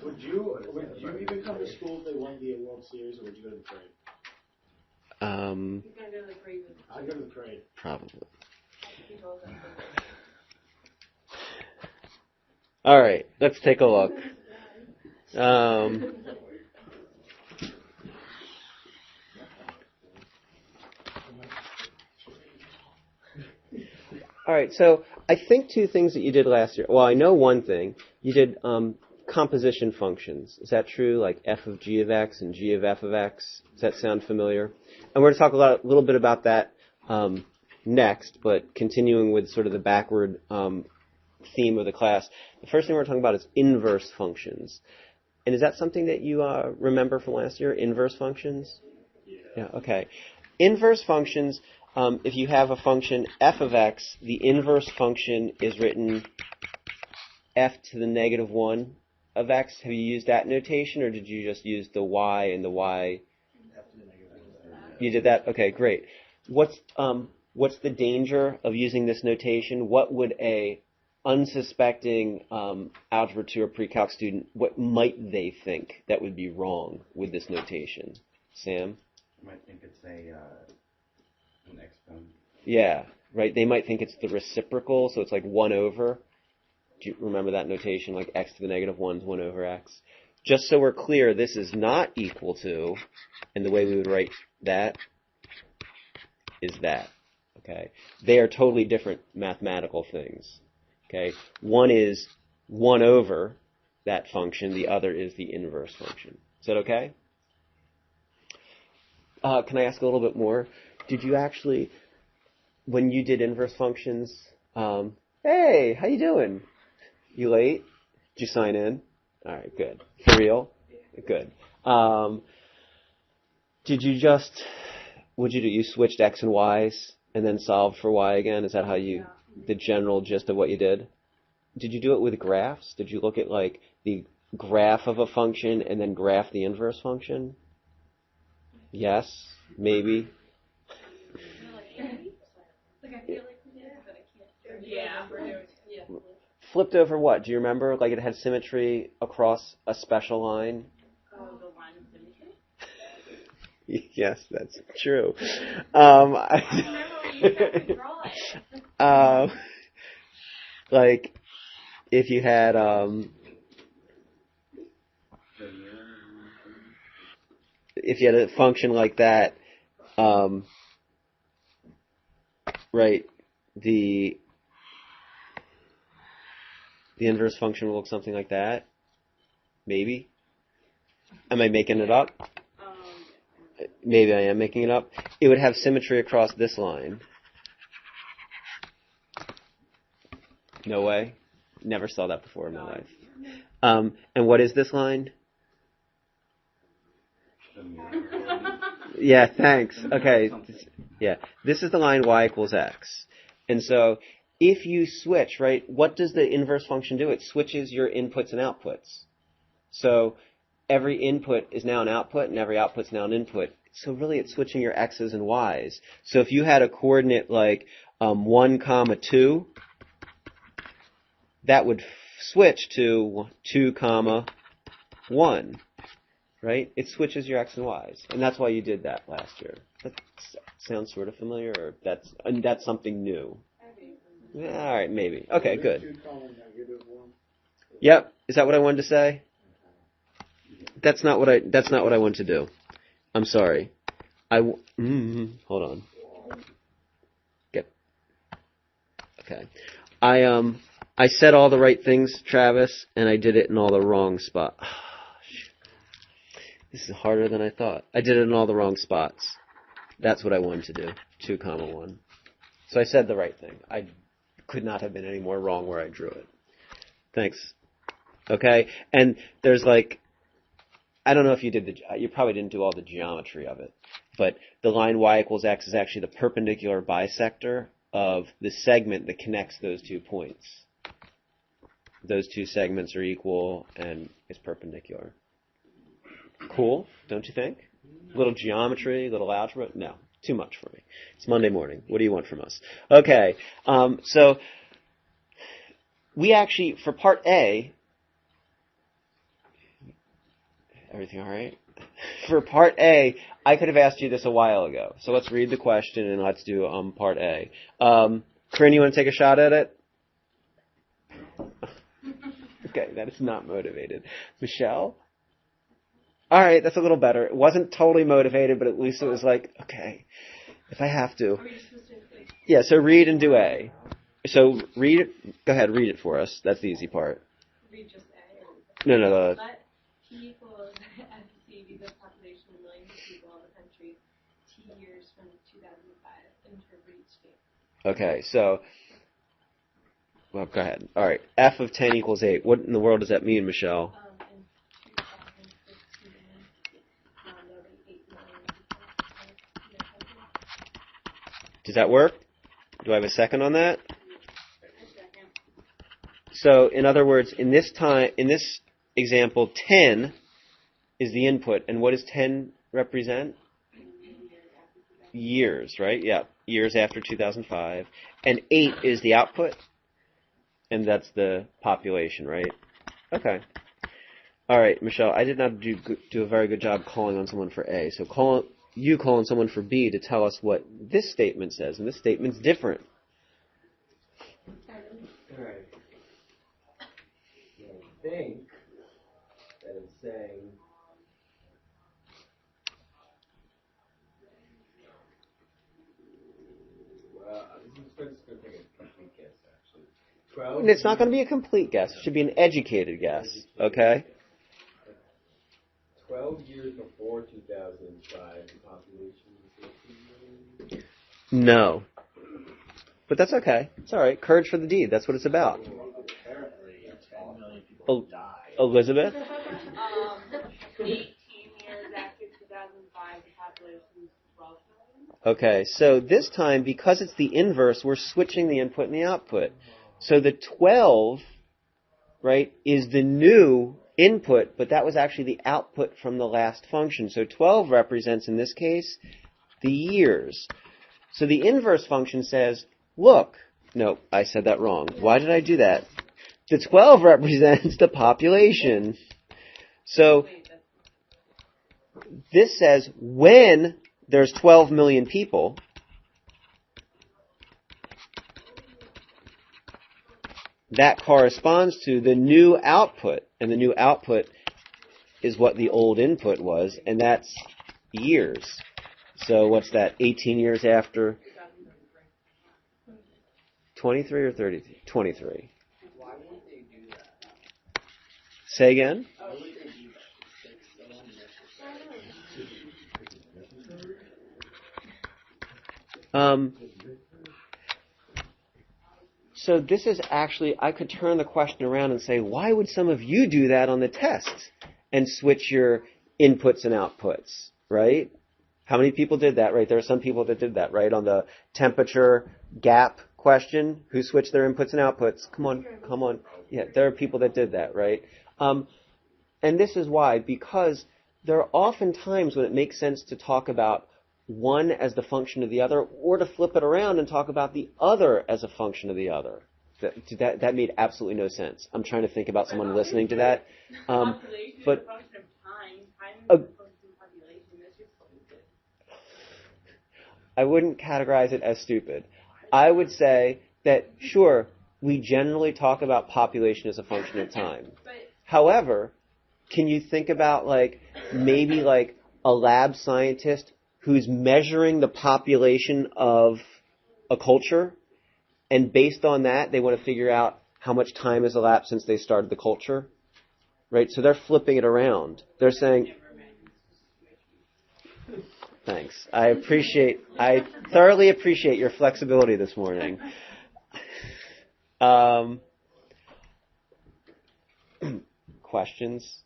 Would you even come to school if they won the World Series, or would you go to the parade? You're gonna go to the parade. I'd go to the parade. Probably. All right, let's take a look. All right, so I think two things that you did last year. Well, I know one thing. You did composition functions. Is that true? Like f of g of x and g of f of x. Does that sound familiar? And we're going to talk a little bit about that next, but continuing with sort of the backward theme of the class. The first thing we're talking about is inverse functions. And is that something that you remember from last year, inverse functions? Yeah, okay. Inverse functions, if you have a function f of x, the inverse function is written f to the negative 1 of x. Have you used that notation, or did you just use the y and the y? F to the negative 1. You did that? Okay, great. What's the danger of using this notation? What would a unsuspecting Algebra 2 or Precalc student, what might they think that would be wrong with this notation? Sam? You might think it's an exponent. Yeah, right. They might think it's the reciprocal, so it's like 1 over. Do you remember that notation, like x to the negative 1 is 1 over x? Just so we're clear, this is not equal to, and the way we would write that is that. Okay? They are totally different mathematical things. Okay? One is 1 over that function, the other is the inverse function. Is that okay? Can I ask a little bit more? Did you actually, when you did inverse functions, hey, how you doing? You late? Did you sign in? All right, good. For real? Good. Did you just, what'd you do? You switched x and y's and then solved for y again? Is that how you, the general gist of what you did? Did you do it with graphs? Did you look at like the graph of a function and then graph the inverse function? Yes? Maybe? Yeah. Flipped over what? Do you remember? Like it had symmetry across a special line? Oh, the line of symmetry? Yes, that's true. Like if you had a function like that, right? The inverse function will look something like that. Maybe. Am I making it up? Maybe I am making it up. It would have symmetry across this line. No way. Never saw that before in my life. And what is this line? Yeah, thanks. Okay. Yeah. This is the line y equals x. And so if you switch, right, what does the inverse function do? It switches your inputs and outputs. So every input is now an output and every output is now an input. So really it's switching your x's and y's. So if you had a coordinate like 1, 2, that would switch to 2, 1, right? It switches your x and y's. And that's why you did that last year. That sounds sort of familiar, or that's something new? Yeah, all right, maybe. Okay, good. Yep. Is that what I wanted to say? That's not what I wanted to do. I'm sorry. Hold on. Okay. I said all the right things, Travis, and I did it in all the wrong spots. This is harder than I thought. I did it in all the wrong spots. That's what I wanted to do. 2, 1. So I said the right thing. I could not have been any more wrong where I drew it. Thanks. Okay? And there's like, I don't know if you probably didn't do all the geometry of it, but the line y equals x is actually the perpendicular bisector of the segment that connects those 2 points. Those 2 segments are equal and it's perpendicular. Cool, don't you think? Little geometry, little algebra? No, too much for me. It's Monday morning. What do you want from us? Okay, so we actually, for part A, Everything all right? For part A, I could have asked you this a while ago. So let's read the question and let's do part A. Corinne, you want to take a shot at it? Okay, that is not motivated. Michelle? All right, that's a little better. It wasn't totally motivated, but at least it was like, okay, if I have to. Yeah, so read and do A. So read it. Go ahead, read it for us. That's the easy part. Read just A. No. Let P equals FC be the population of millions of people in the country T years from 2005. Interpret each state. Okay, so, well, go ahead. All right, f of 10 equals 8. What in the world does that mean, Michelle? In 2015, there'll be 8 million people in the country. Does that work? Do I have a second on that? So, in other words, in this example, 10 is the input, and what does 10 represent? Years, right? Yeah, years after 2005. And 8 is the output, and that's the population, right? Okay. All right, Michelle, I did not do a very good job calling on someone for A, so call on someone for B to tell us what this statement says, and this statement's different. All right. I think that it's saying this is going to take a complete guess, actually. 12. And it's not going to be a complete guess. It should be an educated guess, okay? 12 years before 2005, the population was 18 million. No. But that's okay. It's all right. Courage for the deed. That's what it's about. Apparently, 10 million people died. Elizabeth? 18 years after 2005, the population was 12 million. Okay, so this time, because it's the inverse, we're switching the input and the output. So the 12, right, is the new input, but that was actually the output from the last function. So 12 represents, in this case, the years. So the inverse function says, look, no, I said that wrong. Why did I do that? The 12 represents the population. So this says when there's 12 million people, that corresponds to the new output. And the new output is what the old input was, and that's years. So what's that, 18 years after? 23 or 33? 23. Why would they do that? Say again? Why would they do that? So this is actually, I could turn the question around and say, why would some of you do that on the test and switch your inputs and outputs, right? How many people did that, right? There are some people that did that, right? On the temperature gap question, who switched their inputs and outputs? Come on. Yeah, there are people that did that, right? And this is why, because there are often times when it makes sense to talk about one as the function of the other, or to flip it around and talk about the other as a function of the other. That made absolutely no sense. I'm trying to think about someone listening to that. Population But is a function of time. Time is a function of population. That's just stupid. I wouldn't categorize it as stupid. I would say that, sure, we generally talk about population as a function of time. However, can you think about maybe a lab scientist who's measuring the population of a culture, and based on that, they want to figure out how much time has elapsed since they started the culture, right? So they're flipping it around. They're saying, thanks. I thoroughly appreciate your flexibility this morning. Questions?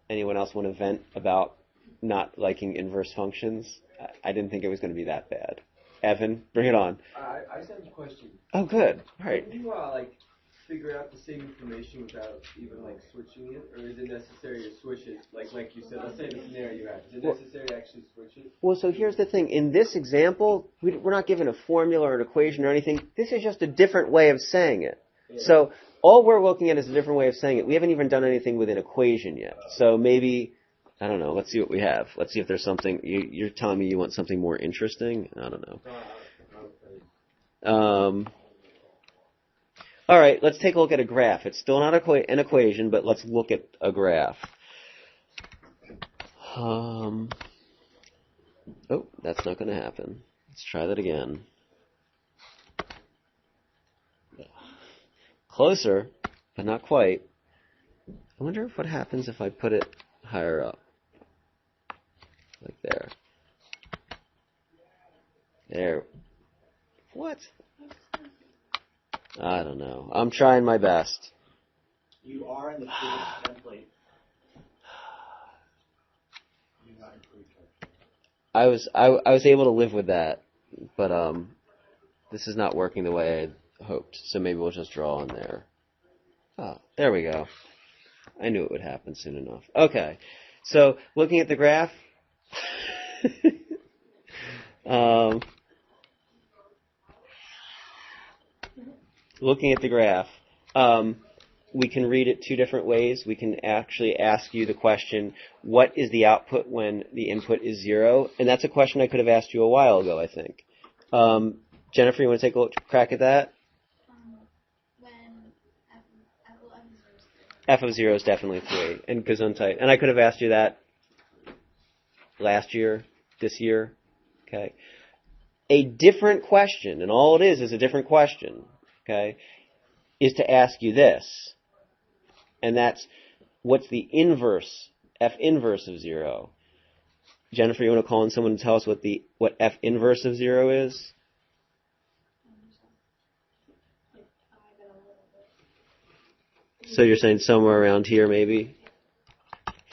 Anyone else want to vent about not liking inverse functions? I didn't think it was going to be that bad. Evan, bring it on. I just have a question. Oh, good. All right. Can you figure out the same information without even switching it, or is it necessary to switch it? Like you said, let's say the scenario you have. Is it necessary to actually switch it? Well, so here's the thing. In this example, we're not given a formula or an equation or anything. This is just a different way of saying it. Yeah. So all we're looking at is a different way of saying it. We haven't even done anything with an equation yet. So maybe, I don't know, let's see what we have. Let's see if there's something, you're telling me you want something more interesting? I don't know. All right, let's take a look at a graph. It's still not an equation, but let's look at a graph. Oh, that's not going to happen. Let's try that again. Closer, but not quite. I wonder what happens if I put it higher up. Like there. There. What? I don't know. I'm trying my best. You are in the physics template. You're not in Precalculus. I was able to live with that, but this is not working the way I hoped. So maybe we'll just draw on there. Oh, there we go. I knew it would happen soon enough. Okay, so looking at the graph. Looking at the graph, we can read it two different ways. We can actually ask you the question, what is the output when the input is 0? And that's a question I could have asked you a while ago, I think. Jennifer, you want to take a crack at that? When F of 0 is definitely 3, and Gesundheit. And I could have asked you that last year, this year. Okay. A different question, and all it is a different question, okay, is to ask you this. And that's, what's the inverse, F inverse of 0? Jennifer, you want to call in someone to tell us what F inverse of 0 is? So you're saying somewhere around here, maybe?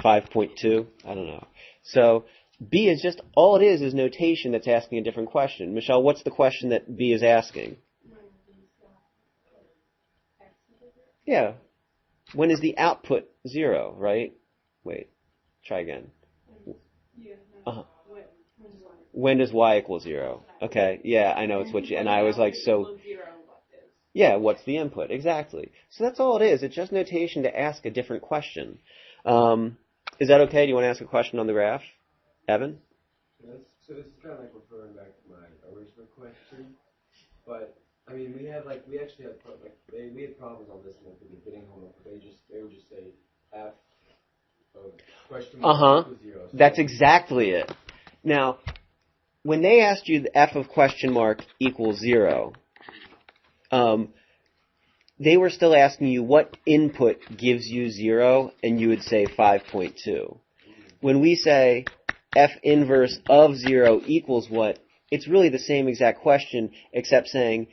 5.2? I don't know. So B is just, all it is notation that's asking a different question. Michelle, what's the question that B is asking? Yeah. When is the output 0, right? Wait. Try again. Uh-huh. When does y equal 0? Okay. Yeah, I know it's what you, and I was like, so, yeah, what's the input? Exactly. So that's all it is. It's just notation to ask a different question. Is that okay? Do you want to ask a question on the graph? Evan? Yes. So this is kind of like referring back to my original question, but I mean, we had problems on this one at the beginning. They would just say F of question mark equals 0. So That's exactly it. Now, when they asked you the F of question mark equals 0, they were still asking you what input gives you 0, and you would say 5.2. When we say F inverse of 0 equals what, it's really the same exact question, except saying,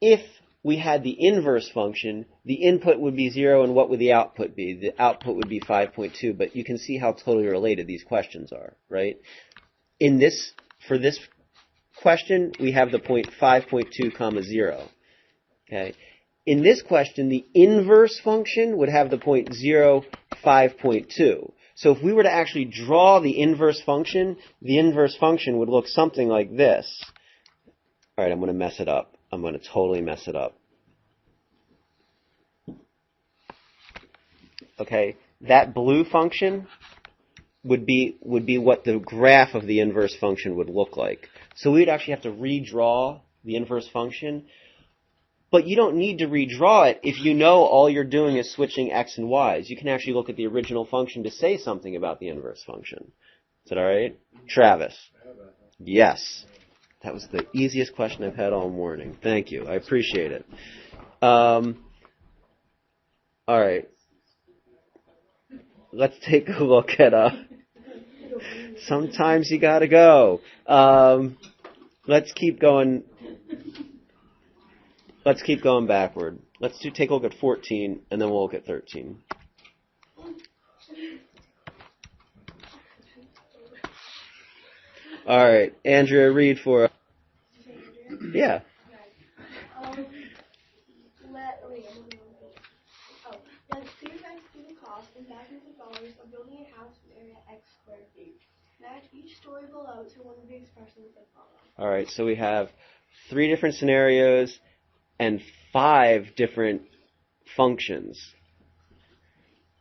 if we had the inverse function, the input would be 0, and what would the output be? The output would be 5.2, but you can see how totally related these questions are, right? For this question, we have the point 5.2 comma 0. Okay. In this question, the inverse function would have the point 0, 5.2. So if we were to actually draw the inverse function would look something like this. All right, I'm going to mess it up. I'm going to totally mess it up. Okay, that blue function would be what the graph of the inverse function would look like. So we'd actually have to redraw the inverse function. But you don't need to redraw it if you know all you're doing is switching x and y's. You can actually look at the original function to say something about the inverse function. Is that all right? Travis? Yes. That was the easiest question I've had all morning. Thank you. I appreciate it. All right. Let's take a look at sometimes you gotta go. Let's keep going. Let's keep going backward. Take a look at 14, and then we'll look at 13. All right, Andrea, read for us. Yeah. Let's see if I see the cost in thousands of dollars of building a house with area x square feet. Match each story below to one of the expressions that follow. All right, so we have 3 different scenarios and 5 different functions.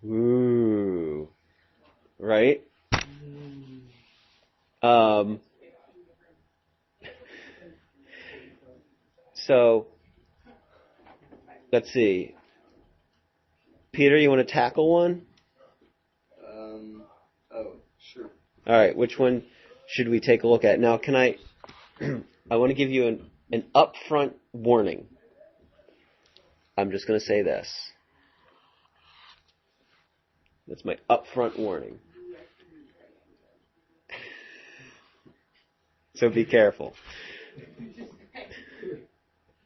Ooh. Right? So, let's see. Peter, you want to tackle one? Sure. All right, which one should we take a look at? Now, can I I want to give you an upfront warning. I'm just going to say this. That's my upfront warning. So be careful.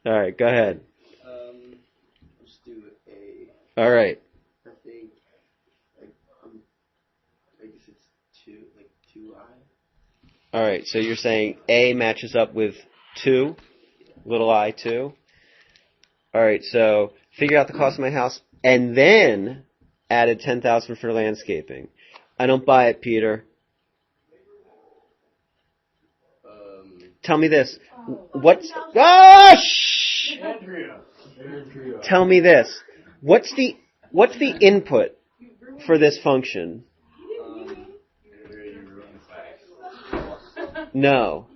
All right, go ahead. Let's do A. All right. I think, I guess it's 2I. All right, so you're saying A matches up with 2, little I, 2. All right, so figure out the cost of my house and then added $10,000 for landscaping. I don't buy it, Peter. Tell me this. What's shh! Andrea. Tell me this. What's the input for this function? No.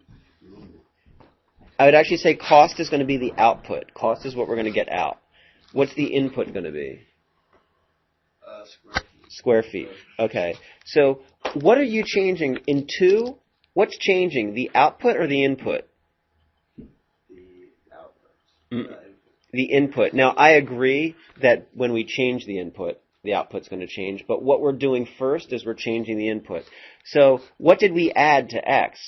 I would actually say cost is going to be the output. Cost is what we're going to get out. What's the input going to be? Square feet. Okay. So what are you changing in 2? What's changing, the output or the input? The output. The input. Now, I agree that when we change the input, the output's going to change. But what we're doing first is we're changing the input. So what did we add to X?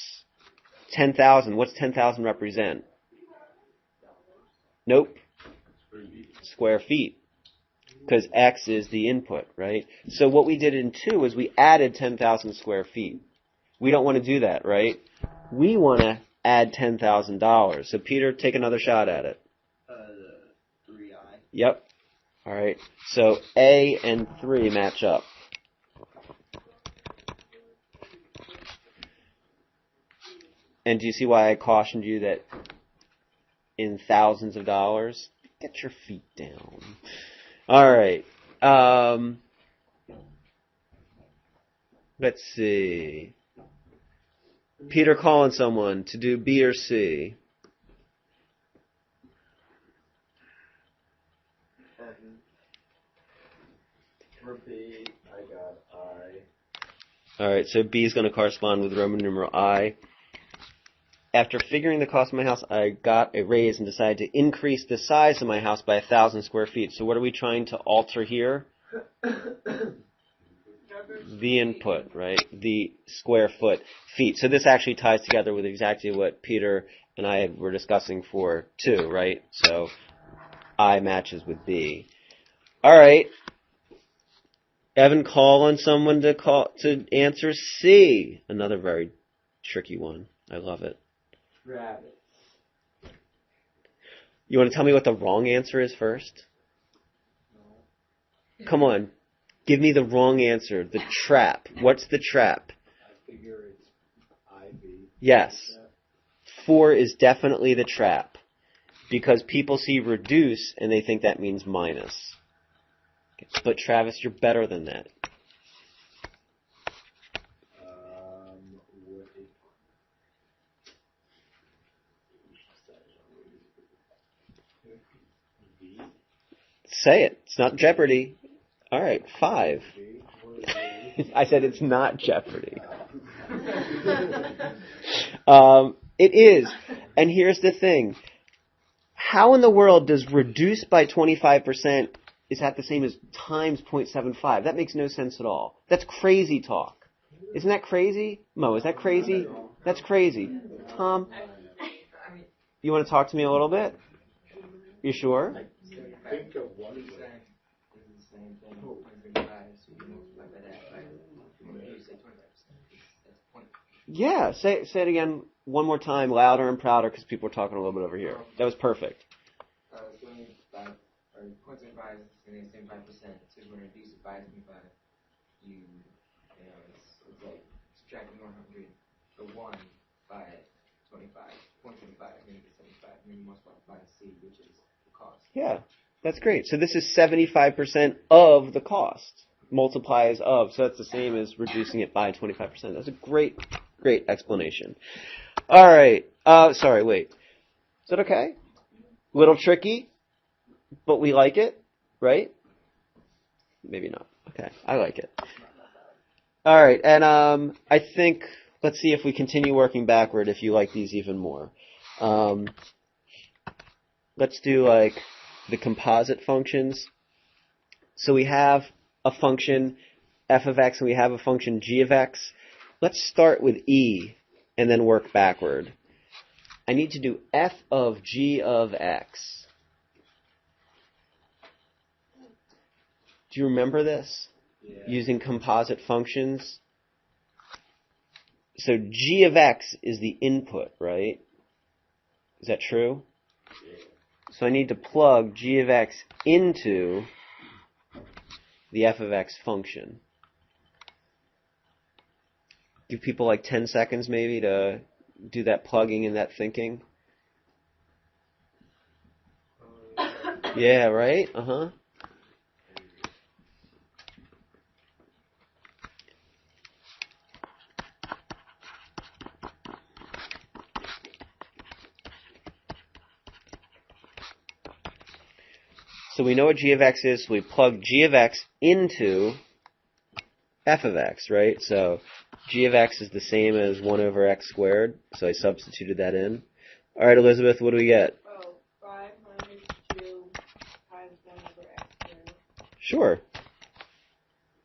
10,000. What's 10,000 represent? Nope. Square feet. Because X is the input, right? So what we did in 2 is we added 10,000 square feet. We don't want to do that, right? We want to add $10,000. So Peter, take another shot at it. 3I. Yep. All right. So A and 3 match up. And do you see why I cautioned you that in thousands of dollars? Get your feet down. All right. Let's see. Peter calling someone to do B or C. For B, I got I. All right, so B is going to correspond with Roman numeral I. After figuring the cost of my house, I got a raise and decided to increase the size of my house by 1,000 square feet. So what are we trying to alter here? The input, right? The square feet. So this actually ties together with exactly what Peter and I were discussing for 2, right? So I matches with B. All right. Evan, call on someone to answer C. Another very tricky one. I love it. Rabbit. You want to tell me what the wrong answer is first? No. Come on. Give me the wrong answer. The trap. What's the trap? I figure it's IB. Yes. 4 is definitely the trap. Because people see reduce and they think that means minus. But Travis, you're better than that. Say it. It's not Jeopardy. All right, 5. I said it's not Jeopardy. It is. And here's the thing. How in the world does reduce by 25% is that the same as times 0.75? That makes no sense at all. That's crazy talk. Isn't that crazy? Mo, is that crazy? That's crazy. Tom, you want to talk to me a little bit? You sure? Think of one Is the same thing. 0.75, so you multiply by that, right? You say 25%. That's point. Yeah, say it again one more time, louder and prouder, because people are talking a little bit over here. That was perfect. 0.75 is 75%. So when you reduce it by 25, it's like subtracting 100, the 1 by 25, 0.75, and then you get 75, and then you multiply by C, which is the cost. Yeah. That's great. So this is 75% of the cost. Multiplies of. So that's the same as reducing it by 25%. That's a great explanation. All right. Sorry, wait. Is that okay? Little tricky, but we like it, right? Maybe not. Okay, I like it. All right, and I think, let's see if we continue working backward if you like these even more. Let's do like the composite functions. So we have a function f of x and we have a function g of x. Let's start with e and then work backward. I need to do f of g of x. Do you remember this? Yeah. Using composite functions. So g of x is the input, right? Is that true? Yeah. So I need to plug g of x into the f of x function. Give people like 10 seconds maybe to do that plugging and that thinking. Yeah, right? Uh-huh. So we know what g of x is, so we plug g of x into f of x, right? So g of x is the same as 1 over x squared, so I substituted that in. All right, Elizabeth, what do we get? Oh, 5 minus 2 times 1 over x squared. Sure.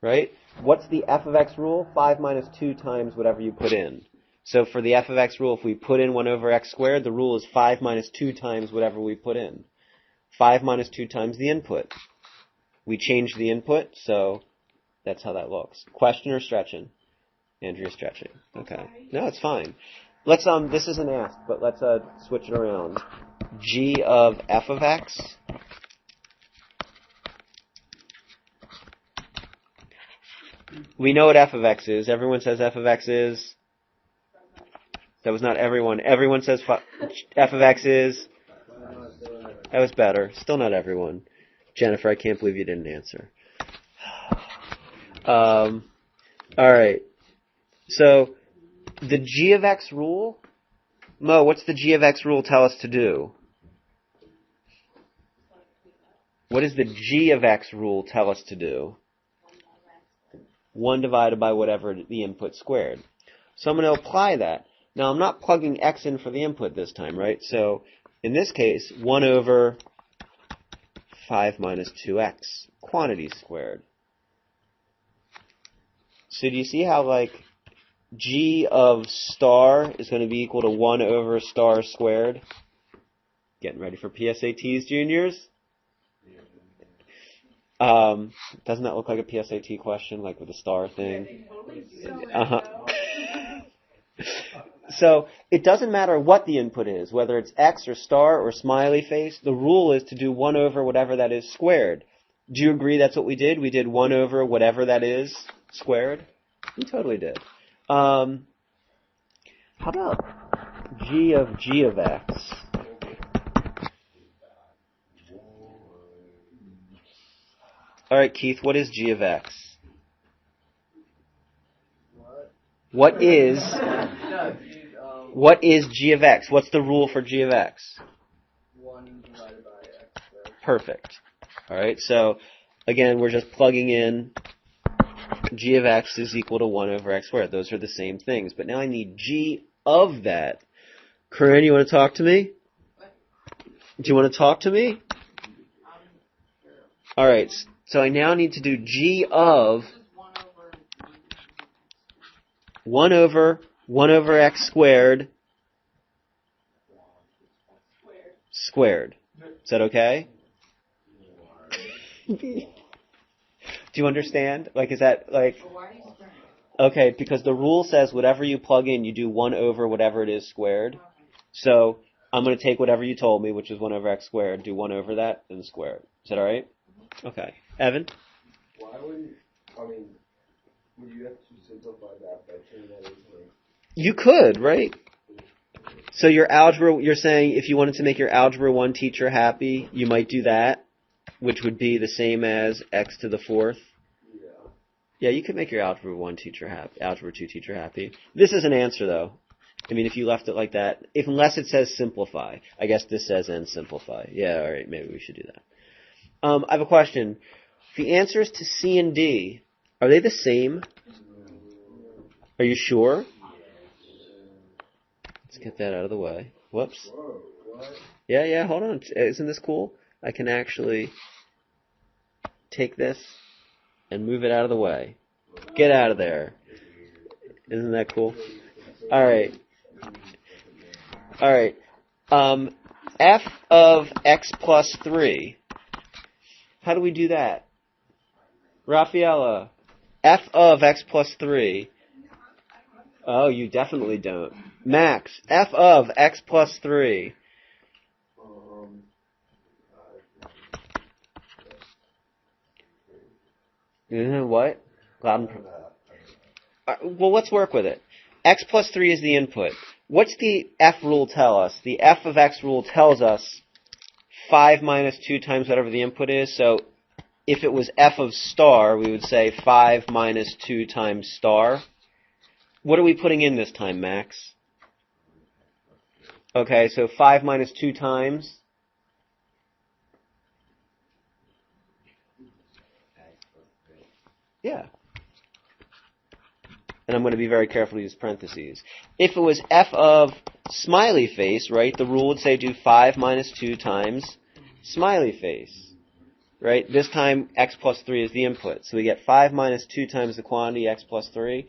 Right? What's the f of x rule? 5 minus 2 times whatever you put in. So for the f of x rule, if we put in 1 over x squared, the rule is 5 minus 2 times whatever we put in. 5 minus 2 times the input. We changed the input, so that's how that looks. Question or stretching? Andrea stretching. Okay. No, it's fine. Let's this isn't asked, but let's switch it around. G of f of x. We know what f of x is. Everyone says f of x is. That was not everyone. Everyone says f of x is. That was better. Still not everyone. Jennifer, I can't believe you didn't answer. All right. So, the g of x rule. Mo, what's the g of x rule tell us to do? What does the g of x rule tell us to do? 1 divided by whatever the input squared. So I'm going to apply that. Now, I'm not plugging x in for the input this time, right? So, in this case, 1 over 5 minus 2x, quantity squared. So do you see how, like, g of star is going to be equal to 1 over star squared? Getting ready for PSATs, juniors? Doesn't that look like a PSAT question, like with the star thing? Uh-huh. So it doesn't matter what the input is, whether it's X or star or smiley face. The rule is to do 1 over whatever that is squared. Do you agree that's what we did? We did 1 over whatever that is squared? We totally did. How about g of x? All right, Keith, what is g of x? What is g of x? What's the rule for g of x? 1 divided by x squared. Perfect. All right, so again, we're just plugging in g of x is equal to 1 over x squared. Those are the same things. But now I need g of that. Corinne, you want to talk to me? Do you want to talk to me? All right, so I now need to do g of 1 over x squared squared. Is that okay? Do you understand? Like, is that like... Okay, because the rule says whatever you plug in, you do 1 over whatever it is squared. So I'm going to take whatever you told me, which is 1 over x squared, do 1 over that, and square it. Is that all right? Okay. Evan? Why would you have to simplify that by turning that into like... You could, right? So your algebra, you're saying if you wanted to make your algebra 1 teacher happy, you might do that? which would be the same as x to the fourth. Yeah. Yeah, you could make your algebra 1 teacher happy, algebra 2 teacher happy. This is an answer, though. I mean, if you left it like that, unless it says simplify. I guess this says and simplify. Yeah, all right, maybe we should do that. I have a question. The answers to C and D, are they the same? Are you sure? Let's get that out of the way. Whoops. Whoa, what? Yeah, hold on. Isn't this cool? I can actually take this and move it out of the way. Get out of there. Isn't that cool? All right. F of x plus 3. How do we do that? Rafaela, f of x plus 3. Oh, you definitely don't. Max, f of x plus 3. What? Loud and well, let's work with it. X plus 3 is the input. What's the F rule tell us? The F of X rule tells us 5 minus 2 times whatever the input is. So if it was F of star, we would say 5 minus 2 times star. What are we putting in this time, Max? Okay, so 5 minus 2 times. Yeah. And I'm going to be very careful to use parentheses. If it was f of smiley face, right, the rule would say do 5 minus 2 times smiley face. Right? This time, x plus 3 is the input. So we get 5 minus 2 times the quantity, x plus 3.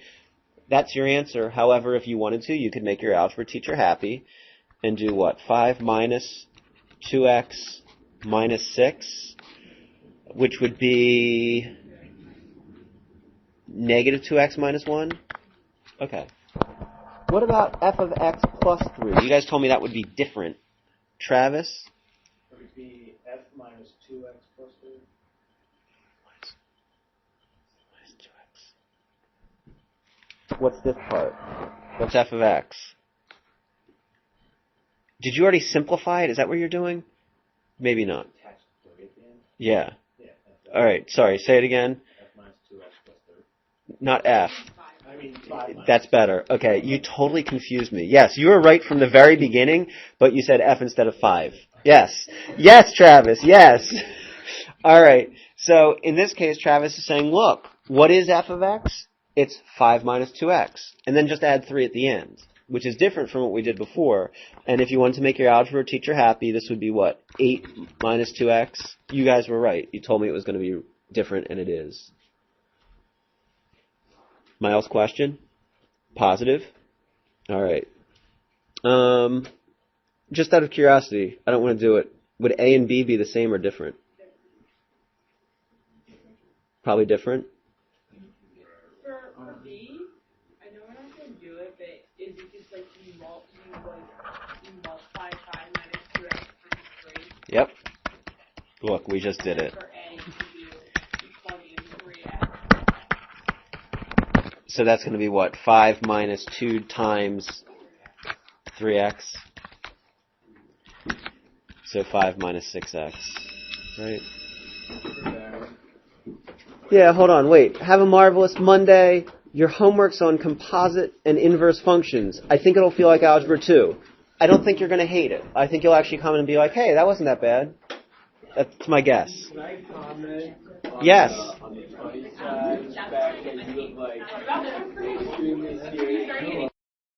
That's your answer. However, if you wanted to, you could make your algebra teacher happy and do what? 5 minus 2x minus 6, which would be negative 2x minus 1? Okay. What about f of x plus 3? You guys told me that would be different. Travis? It would be f minus 2x plus 3. What's this part? What's f of x? Did you already simplify it? Is that what you're doing? Maybe not. Yeah. All right. Sorry. Say it again. F minus 2x plus 3. Not f. I mean 5 minus. That's better. Okay. You totally confused me. Yes, you were right from the very beginning, but you said f instead of 5. Yes. Yes, Travis. Yes. All right. So in this case, Travis is saying, look, what is f of x? It's 5 minus 2x. And then just add 3 at the end, which is different from what we did before. And if you wanted to make your algebra teacher happy, this would be what? 8 minus 2x? You guys were right. You told me it was going to be different, and it is. Miles' question? Positive? All right. Just out of curiosity, I don't want to do it. Would A and B be the same or different? Probably different. For B, I know we're not going to do it, but is it just like you multiply 5 minus 2x times 3? Yep. Look, we just did it. For A, you plug in 3x. So that's going to be what? 5 minus 2 times 3x. So 5 minus 6x. Right? Yeah, hold on, wait. Have a marvelous Monday. Your homework's on composite and inverse functions. I think it'll feel like Algebra 2. I don't think you're going to hate it. I think you'll actually come in and be like, hey, that wasn't that bad. That's my guess. Can I comment? Yes. On the funny side, the fact that you look like